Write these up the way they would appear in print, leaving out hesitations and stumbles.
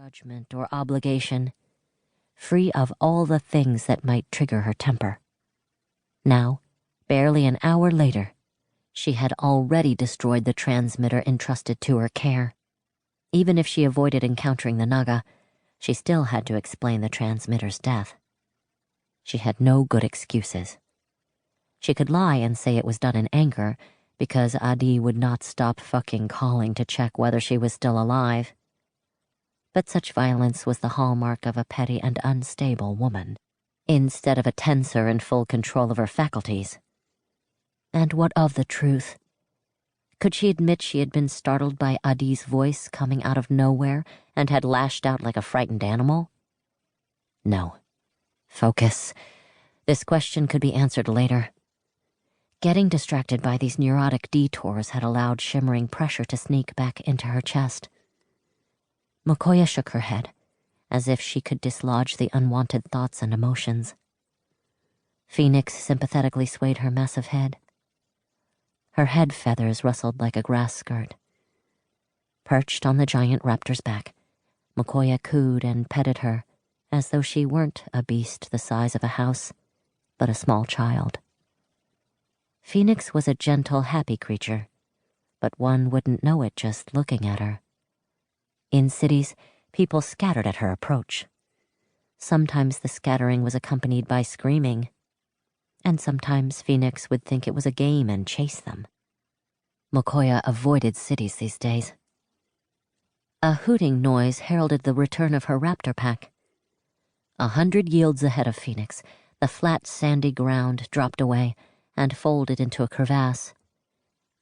judgment or obligation, free of all the things that might trigger her temper. Now, barely an hour later, she had already destroyed the transmitter entrusted to her care. Even if she avoided encountering the naga, she still had to explain the transmitter's death. She had no good excuses. She could lie and say it was done in anger because Adi would not stop fucking calling to check whether she was still alive. But such violence was the hallmark of a petty and unstable woman, instead of a tensor in full control of her faculties. And what of the truth? Could she admit she had been startled by Adi's voice coming out of nowhere and had lashed out like a frightened animal? No. Focus. This question could be answered later. Getting distracted by these neurotic detours had allowed shimmering pressure to sneak back into her chest. Mokoya shook her head, as if she could dislodge the unwanted thoughts and emotions. Phoenix sympathetically swayed her massive head. Her head feathers rustled like a grass skirt. Perched on the giant raptor's back, Mokoya cooed and petted her, as though she weren't a beast the size of a house, but a small child. Phoenix was a gentle, happy creature, but one wouldn't know it just looking at her. In cities, people scattered at her approach. Sometimes the scattering was accompanied by screaming, and sometimes Phoenix would think it was a game and chase them. Mokoya avoided cities these days. A hooting noise heralded the return of her raptor pack. 100 yields ahead of Phoenix, the flat, sandy ground dropped away and folded into a crevasse,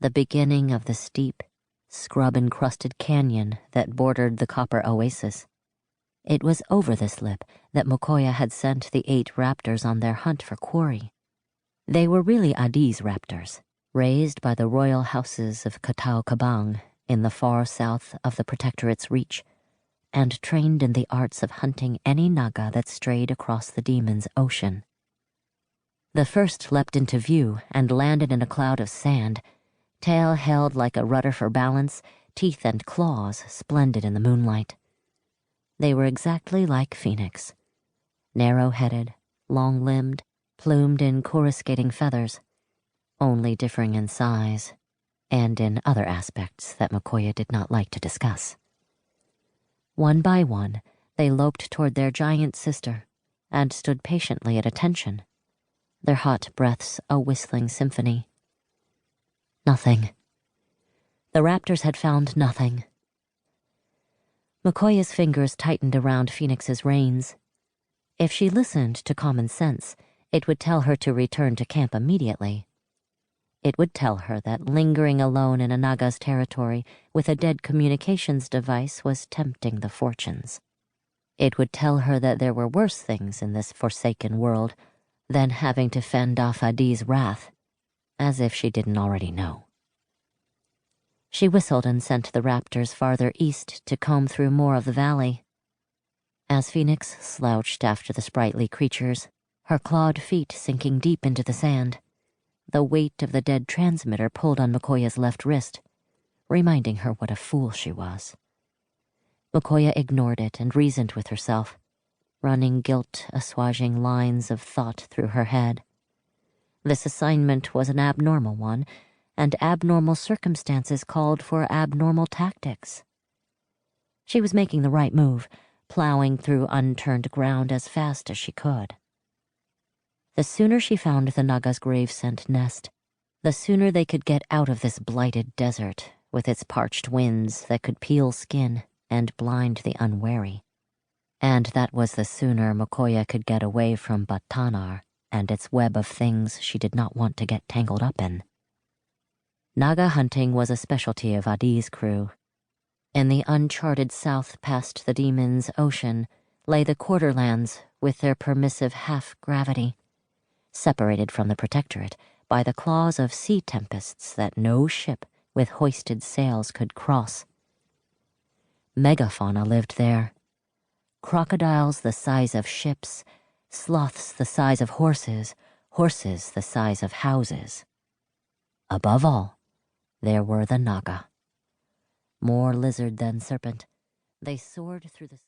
the beginning of the steep, scrub-encrusted canyon that bordered the copper oasis. It was over this lip that Mokoya had sent the 8 raptors on their hunt for quarry. They were really Adi's raptors, raised by the royal houses of Katao Kabang in the far south of the Protectorate's reach, and trained in the arts of hunting any naga that strayed across the demon's ocean. The first leapt into view and landed in a cloud of sand, tail held like a rudder for balance, teeth and claws splendid in the moonlight. They were exactly like Phoenix, narrow-headed, long-limbed, plumed in coruscating feathers, only differing in size and in other aspects that Mokoya did not like to discuss. One by one, they loped toward their giant sister and stood patiently at attention, their hot breaths a whistling symphony. Nothing. The raptors had found nothing. Mokoya's fingers tightened around Phoenix's reins. If she listened to common sense, it would tell her to return to camp immediately. It would tell her that lingering alone in a naga's territory with a dead communications device was tempting the fortunes. It would tell her that there were worse things in this forsaken world than having to fend off Adi's wrath, as if she didn't already know. She whistled and sent the raptors farther east to comb through more of the valley. As Phoenix slouched after the sprightly creatures, her clawed feet sinking deep into the sand, the weight of the dead transmitter pulled on Mokoya's left wrist, reminding her what a fool she was. Mokoya ignored it and reasoned with herself, running guilt-assuaging lines of thought through her head. This assignment was an abnormal one, and abnormal circumstances called for abnormal tactics. She was making the right move, plowing through unturned ground as fast as she could. The sooner she found the naga's grave-scent nest, the sooner they could get out of this blighted desert with its parched winds that could peel skin and blind the unwary. And that was the sooner Mokoya could get away from Bataanar and its web of things she did not want to get tangled up in. Naga hunting was a specialty of Adi's crew. In the uncharted south past the demon's ocean lay the quarterlands with their permissive half-gravity, separated from the Protectorate by the claws of sea tempests that no ship with hoisted sails could cross. Megafauna lived there. Crocodiles the size of ships, sloths the size of horses, horses the size of houses. Above all, there were the naga. More lizard than serpent, they soared through the